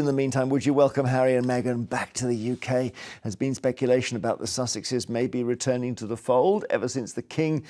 In the meantime, would you welcome Harry and Meghan back to the UK? There's been speculation about the Sussexes maybe returning to the fold ever since the King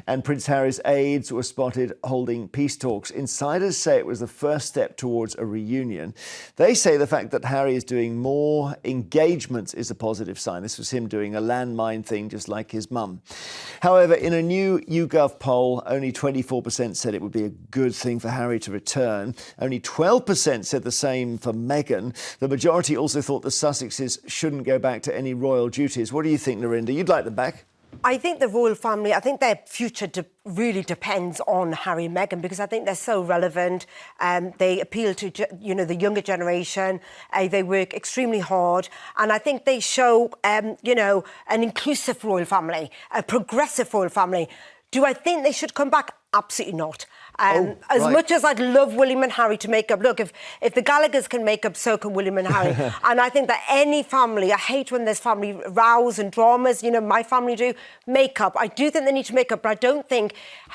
and Prince Harry's aides were spotted holding peace talks. Insiders say it was the first step towards a reunion. They say the fact that Harry is doing more engagements is a positive sign. This was him doing a landmine thing just like his mum. However, in a new YouGov poll, only 24% said it would be a good thing for Harry to return. Only 12% said the same for Meghan. The majority also thought the Sussexes shouldn't go back to any royal duties. What do you think, Narinder? You'd like them back? I think the royal family, I think their future really depends on Harry and Meghan, because I think they're so relevant. They appeal to, the younger generation. They work extremely hard. And I think they show, an inclusive royal family, a progressive royal family. Do I think they should come back? Absolutely not. As much as I'd love William and Harry to make up, look, if the Gallaghers can make up, so can William and Harry. And I think that any family, I hate when there's family rows and dramas, my family do, make up. I do think they need to make up, but I don't think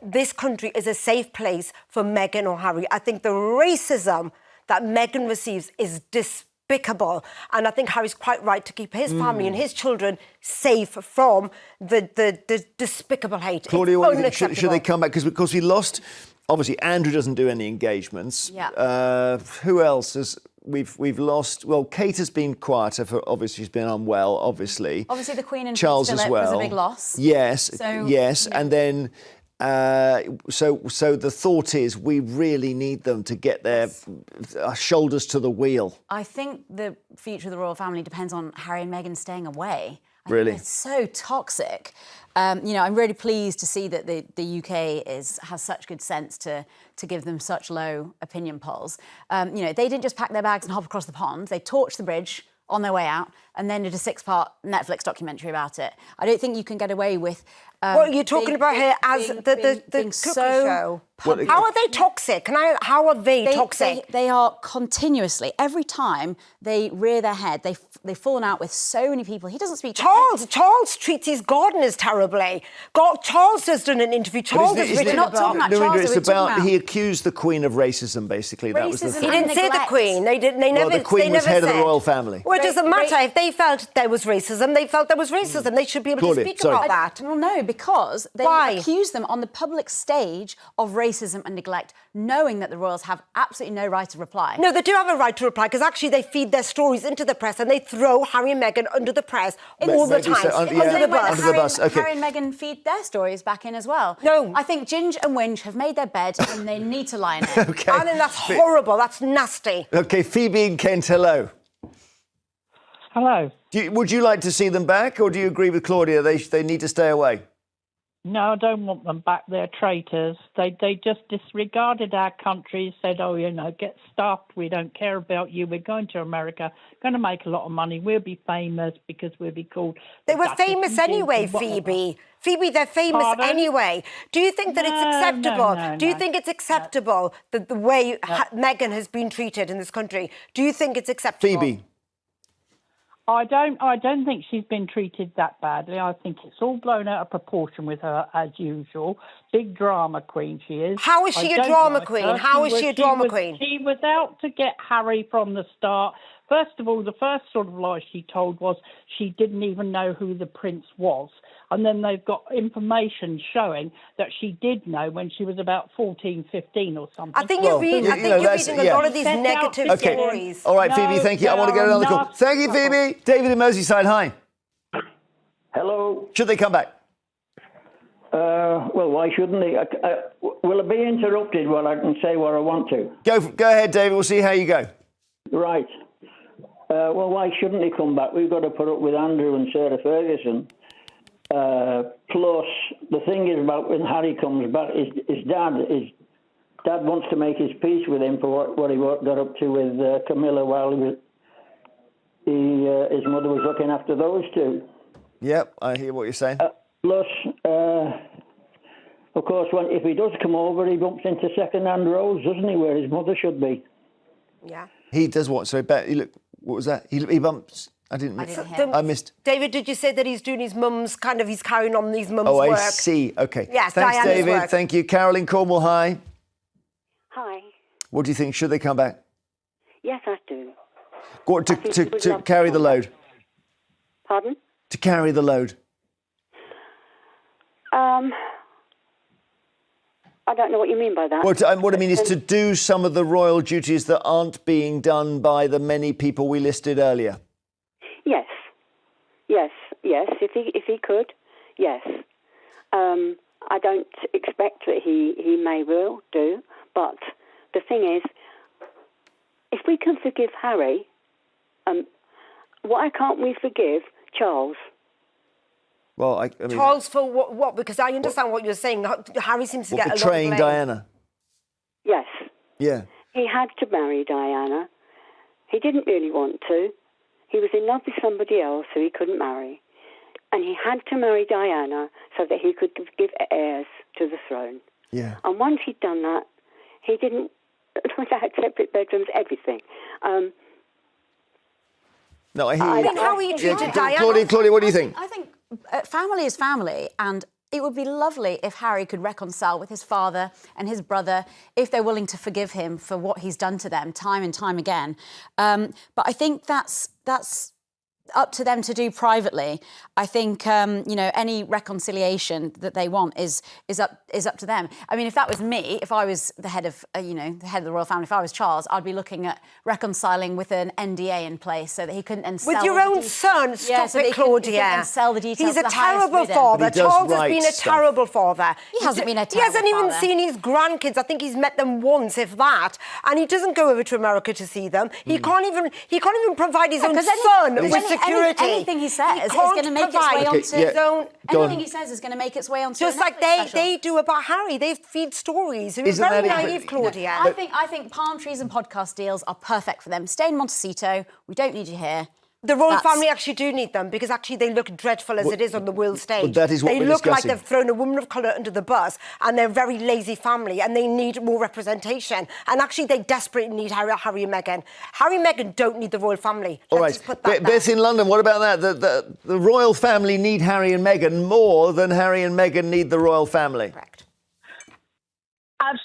this country is a safe place for Meghan or Harry. I think the racism that Meghan receives is despicable. And I think Harry's quite right to keep his family and his children safe from the despicable hate. Claudia, what do you think? Should they come back? Because we lost... Obviously, Andrew doesn't do any engagements. Yeah. Who else has... We've lost... Well, Kate has been quieter for... Obviously, she's been unwell, obviously. Obviously, the Queen and Charles Prince as Philip well. was a big loss. Yes, So, yes. yeah. And then... So the thought is we really need them to get their shoulders to the wheel. I think the future of the royal family depends on Harry and Meghan staying away. Really? It's so toxic. I'm really pleased to see that the UK has such good sense to give them such low opinion polls. They didn't just pack their bags and hop across the pond. They torched the bridge on their way out and then did a 6-part Netflix documentary about it. I don't think you can get away with... What you're talking about here as the cookie show. How are they toxic? How are they toxic? They are continuously, every time they rear their head, they've fallen out with so many people. He doesn't speak to Charles treats his gardeners terribly. Charles has done an interview. Charles has written not talking about Charles. It's about he accused the Queen of racism, basically. That was the thing. He didn't say the Queen. They never. The Queen was head of the royal family. Well, it doesn't matter. If they felt there was racism, they felt there was racism. They should be able to speak about that. Well, no, because they accused them on the public stage of racism and neglect, knowing that the royals have absolutely no right to reply. No, they do have a right to reply, because actually they feed their stories into the press and they throw Harry and Meghan under the press all the time. Under the bus. Okay. Harry and Meghan feed their stories back in as well. No. I think Ginge and Winge have made their bed and they need to lie in it. Okay. I think that's horrible. That's nasty. Okay, Phoebe and Kent, hello. Hello. Would you like to see them back, or do you agree with Claudia? They need to stay away? No, I don't want them back. They're traitors. They just disregarded our country, said, get stuffed. We don't care about you. We're going to America, going to make a lot of money. We'll be famous because we'll be called... They were famous anyway, Phoebe. Phoebe, they're famous anyway. Do you think that it's acceptable? Do you think it's acceptable that the way Meghan has been treated in this country? Do you think it's acceptable? Phoebe. I don't think she's been treated that badly. I think it's all blown out of proportion with her, as usual. Big drama queen she is. How is she a drama queen? How is she a drama queen? She was out to get Harry from the start. First of all, the first sort of lie she told was she didn't even know who the prince was. And then they've got information showing that she did know when she was about 14, 15 or something. I think you're reading a lot of these negative stories. All right, Phoebe, thank you. I want to get another call. Thank you, Phoebe. David in Merseyside, hi. Hello. Should they come back? Well, why shouldn't they? Will I be interrupted while I can say what I want to? Go ahead, David. We'll see how you go. Right. Well, why shouldn't they come back? We've got to put up with Andrew and Sarah Ferguson. Plus, the thing is about when Harry comes back, his dad wants to make his peace with him for what he got up to with Camilla while his mother was looking after those two. Yep, I hear what you're saying. Plus, of course, if he does come over, he bumps into second-hand roads, doesn't he, where his mother should be? Yeah. He does what? Sorry, look, what was that? He bumps... I missed. David, did you say that he's doing his mum's he's carrying on his mum's work? Oh, I see. OK. Yes, thanks, Diana's David. work. Thank you. Caroline Cornwall, hi. Hi. What do you think? Should they come back? Yes, I do. To carry the load. Pardon? To carry the load. I don't know what you mean by that. What I mean is to do some of the royal duties that aren't being done by the many people we listed earlier. Yes. If he could, yes. I don't expect that he may well do, but the thing is, if we can forgive Harry, why can't we forgive Charles? Well, I mean, Charles for what? Because I understand what you're saying. Harry seems to get a lot of betraying blame. Diana. Yes. Yeah. He had to marry Diana. He didn't really want to. He was in love with somebody else who he couldn't marry. And he had to marry Diana so that he could give heirs to the throne. Yeah. And once he'd done that, he didn't, without separate bedrooms, everything. No, I hear you. I mean, how he treated Diana. Claudia, what do you think? I think family is family, and it would be lovely if Harry could reconcile with his father and his brother if they're willing to forgive him for what he's done to them time and time again. But I think that's up to them to do privately. I think any reconciliation that they want is up to them. I mean, if that was me, if I was the head of the head of the royal family, if I was Charles, I'd be looking at reconciling with an NDA in place so that he couldn't then sell with your own son. Stop it, Claudia. He couldn't sell the details. He's a to the highest terrible bidder. father. Charles has been a terrible father. He hasn't been a terrible He hasn't even father. seen his grandkids. I think he's met them once, if that. And he doesn't go over to America to see them. He can't even provide his own son with security. Anything he says is going to make its way onto his own. Anything he says is going to make its way onto. Just like they do about Harry. They feed stories. It was very naive, Claudia. I think palm trees and podcast deals are perfect for them. Stay in Montecito. We don't need you here. The royal family actually do need them because actually they look dreadful as it is on the world stage. Well, that is what they we're look discussing. like they've thrown a woman of colour under the bus and they're a very lazy family and they need more representation. And actually they desperately need Harry and Meghan. Harry and Meghan don't need the royal family. All right. Beth in London, what about that? The royal family need Harry and Meghan more than Harry and Meghan need the royal family. Correct.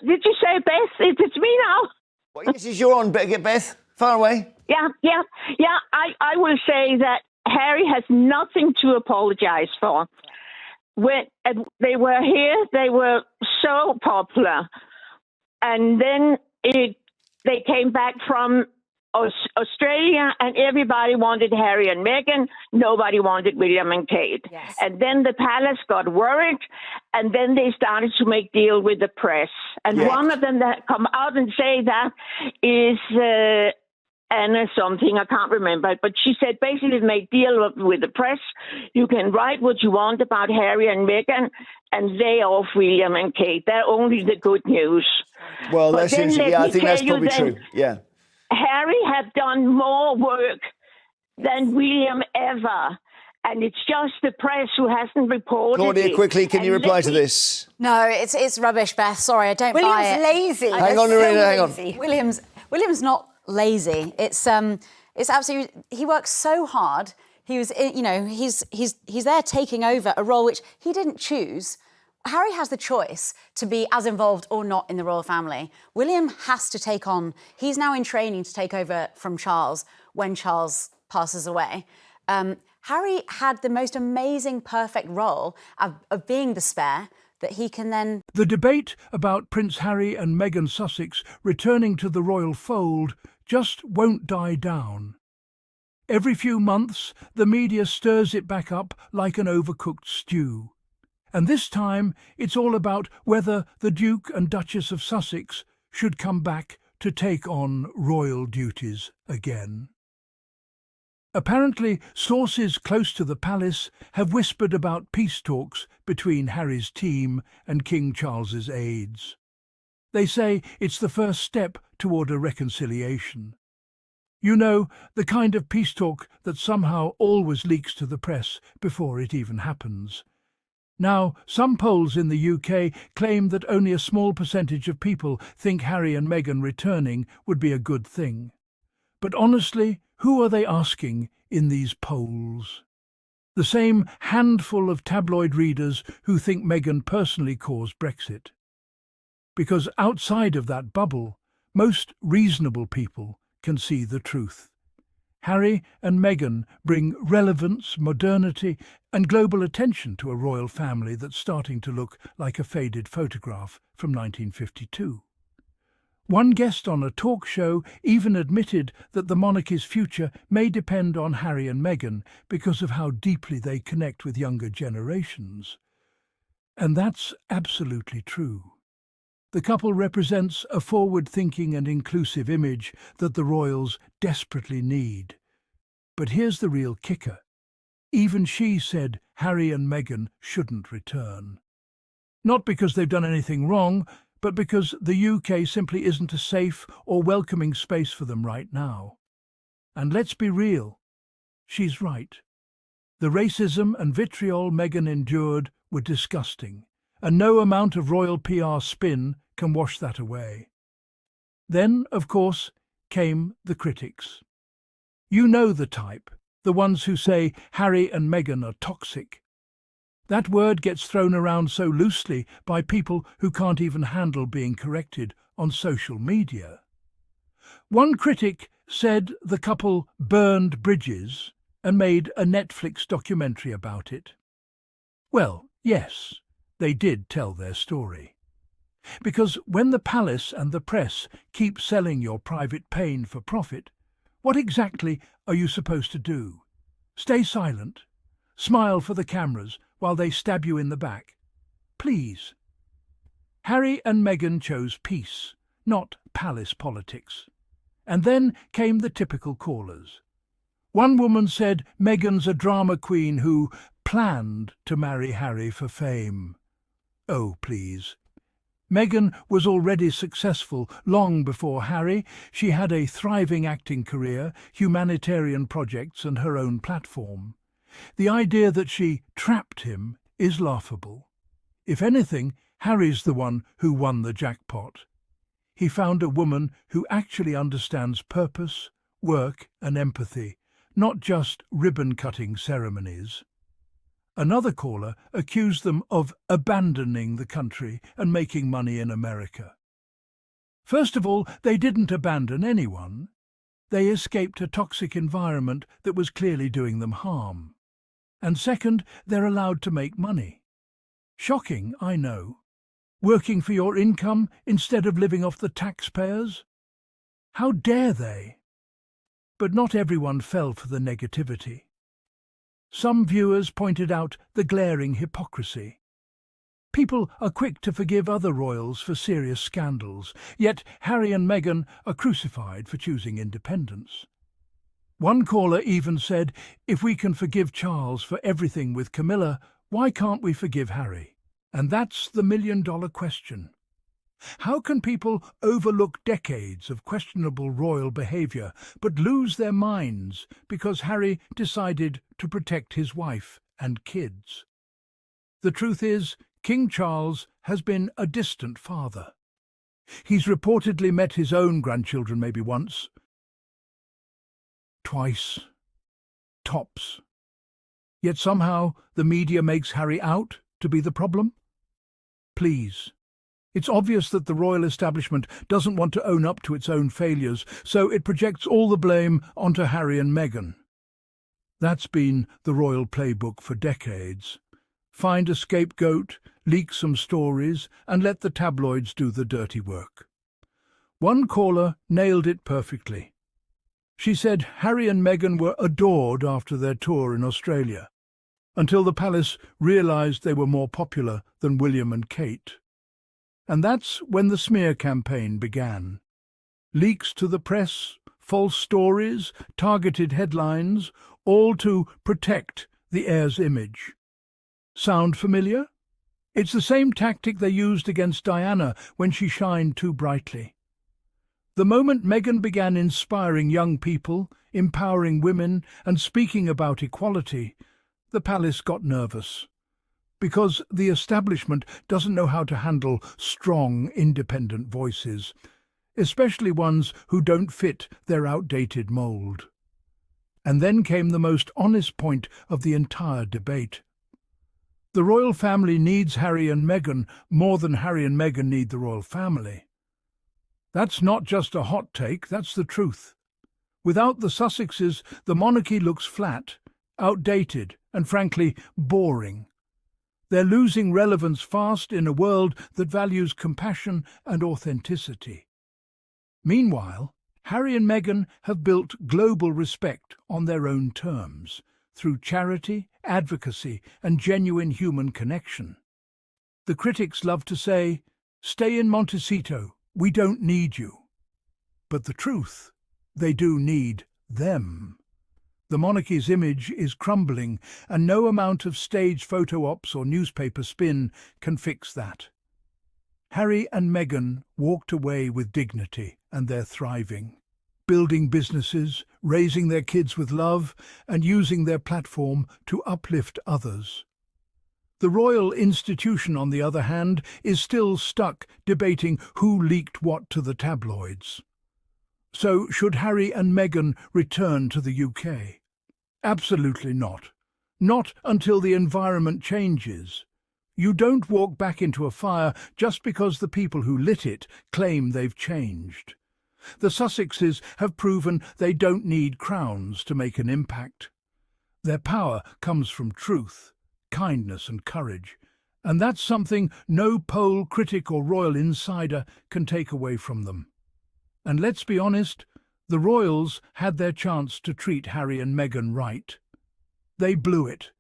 Did you say Beth? It's me now. Well, yes, you're on, Beth. Far away. Yeah. I will say that Harry has nothing to apologize for. When they were here, they were so popular. And then they came back from Australia and everybody wanted Harry and Meghan. Nobody wanted William and Kate. Yes. And then the palace got worried and then they started to make deal with the press. And one of them that come out and say that is Anna something, I can't remember. But she said basically make deal with the press. You can write what you want about Harry and Meghan and lay off William and Kate. They're only the good news. Well, that's interesting. Yeah, I think that's probably true. Yeah. Harry have done more work than William ever. And it's just the press who hasn't reported Claudia, it. quickly, can you reply to this? No, it's rubbish, Beth. Sorry, I don't buy it. William's lazy. Hang on, Narinder, hang on. William's not lazy. It's absolutely. He works so hard. He was, he's there taking over a role which he didn't choose. Harry has the choice to be as involved or not in the royal family. William has to take on. He's now in training to take over from Charles when Charles passes away. Harry had the most amazing, perfect role of being the spare that he can then... The debate about Prince Harry and Meghan Sussex returning to the royal fold just won't die down. Every few months, the media stirs it back up like an overcooked stew. And this time, it's all about whether the Duke and Duchess of Sussex should come back to take on royal duties again. Apparently, sources close to the palace have whispered about peace talks between Harry's team and King Charles's aides. They say it's the first step toward a reconciliation. You know, the kind of peace talk that somehow always leaks to the press before it even happens. Now, some polls in the UK claim that only a small percentage of people think Harry and Meghan returning would be a good thing. But honestly, who are they asking in these polls? The same handful of tabloid readers who think Meghan personally caused Brexit. Because outside of that bubble, most reasonable people can see the truth. Harry and Meghan bring relevance, modernity, and global attention to a royal family that's starting to look like a faded photograph from 1952. One guest on a talk show even admitted that the monarchy's future may depend on Harry and Meghan because of how deeply they connect with younger generations. And that's absolutely true. The couple represents a forward-thinking and inclusive image that the royals desperately need. But here's the real kicker. Even she said Harry and Meghan shouldn't return. Not because they've done anything wrong, but because the UK simply isn't a safe or welcoming space for them right now. And let's be real, she's right. The racism and vitriol Meghan endured were disgusting, and no amount of royal PR spin can wash that away. Then, of course, came the critics. You know the type, the ones who say Harry and Meghan are toxic. That word gets thrown around so loosely by people who can't even handle being corrected on social media. One critic said the couple burned bridges and made a Netflix documentary about it. Well, yes, they did tell their story. Because when the palace and the press keep selling your private pain for profit, what exactly are you supposed to do? Stay silent? Smile for the cameras while they stab you in the back? Please. Harry and Meghan chose peace, not palace politics. And then came the typical callers. One woman said Meghan's a drama queen who planned to marry Harry for fame. Oh, please. Meghan was already successful long before Harry. She had a thriving acting career, humanitarian projects and her own platform. The idea that she trapped him is laughable. If anything, Harry's the one who won the jackpot. He found a woman who actually understands purpose, work and empathy, not just ribbon-cutting ceremonies. Another caller accused them of abandoning the country and making money in America. First of all, they didn't abandon anyone. They escaped a toxic environment that was clearly doing them harm. And second, they're allowed to make money. Shocking, I know. Working for your income instead of living off the taxpayers? How dare they? But not everyone fell for the negativity. Some viewers pointed out the glaring hypocrisy. People are quick to forgive other royals for serious scandals, yet Harry and Meghan are crucified for choosing independence. One caller even said, if we can forgive Charles for everything with Camilla, why can't we forgive Harry? And that's the million-dollar question. How can people overlook decades of questionable royal behaviour but lose their minds because Harry decided to protect his wife and kids? The truth is, King Charles has been a distant father. He's reportedly met his own grandchildren maybe once, twice, tops. Yet somehow the media makes Harry out to be the problem? Please. It's obvious that the royal establishment doesn't want to own up to its own failures, so it projects all the blame onto Harry and Meghan. That's been the royal playbook for decades. Find a scapegoat, leak some stories, and let the tabloids do the dirty work. One caller nailed it perfectly. She said Harry and Meghan were adored after their tour in Australia, until the palace realised they were more popular than William and Kate. And that's when the smear campaign began. Leaks to the press, false stories, targeted headlines, all to protect the heir's image. Sound familiar? It's the same tactic they used against Diana when she shined too brightly. The moment Meghan began inspiring young people, empowering women, and speaking about equality, the palace got nervous. Because the establishment doesn't know how to handle strong, independent voices, especially ones who don't fit their outdated mould. And then came the most honest point of the entire debate. The royal family needs Harry and Meghan more than Harry and Meghan need the royal family. That's not just a hot take, that's the truth. Without the Sussexes, the monarchy looks flat, outdated, and frankly, boring. They're losing relevance fast in a world that values compassion and authenticity. Meanwhile, Harry and Meghan have built global respect on their own terms, through charity, advocacy, and genuine human connection. The critics love to say, "Stay in Montecito, we don't need you." But the truth, they do need them. The monarchy's image is crumbling, and no amount of stage photo ops or newspaper spin can fix that. Harry and Meghan walked away with dignity, and they're thriving, building businesses, raising their kids with love, and using their platform to uplift others. The royal institution, on the other hand, is still stuck debating who leaked what to the tabloids. So, should Harry and Meghan return to the UK? Absolutely not. Not until the environment changes. You don't walk back into a fire just because the people who lit it claim they've changed. The Sussexes have proven they don't need crowns to make an impact. Their power comes from truth, kindness and courage, and that's something no poll critic or royal insider can take away from them. And let's be honest, the royals had their chance to treat Harry and Meghan right. They blew it.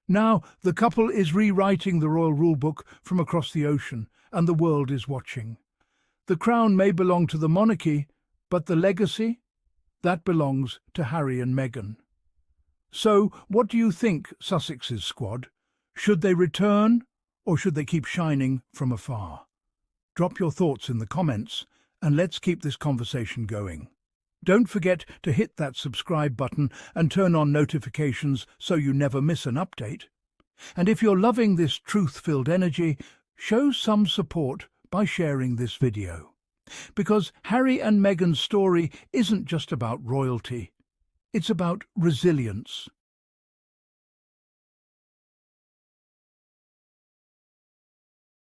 Now the couple is rewriting the royal rulebook from across the ocean, and the world is watching. The crown may belong to the monarchy, but the legacy? That belongs to Harry and Meghan. So, what do you think, Sussexes Squad? Should they return, or should they keep shining from afar? Drop your thoughts in the comments, and let's keep this conversation going. Don't forget to hit that subscribe button and turn on notifications so you never miss an update. And if you're loving this truth-filled energy, show some support by sharing this video. Because Harry and Meghan's story isn't just about royalty. It's about resilience,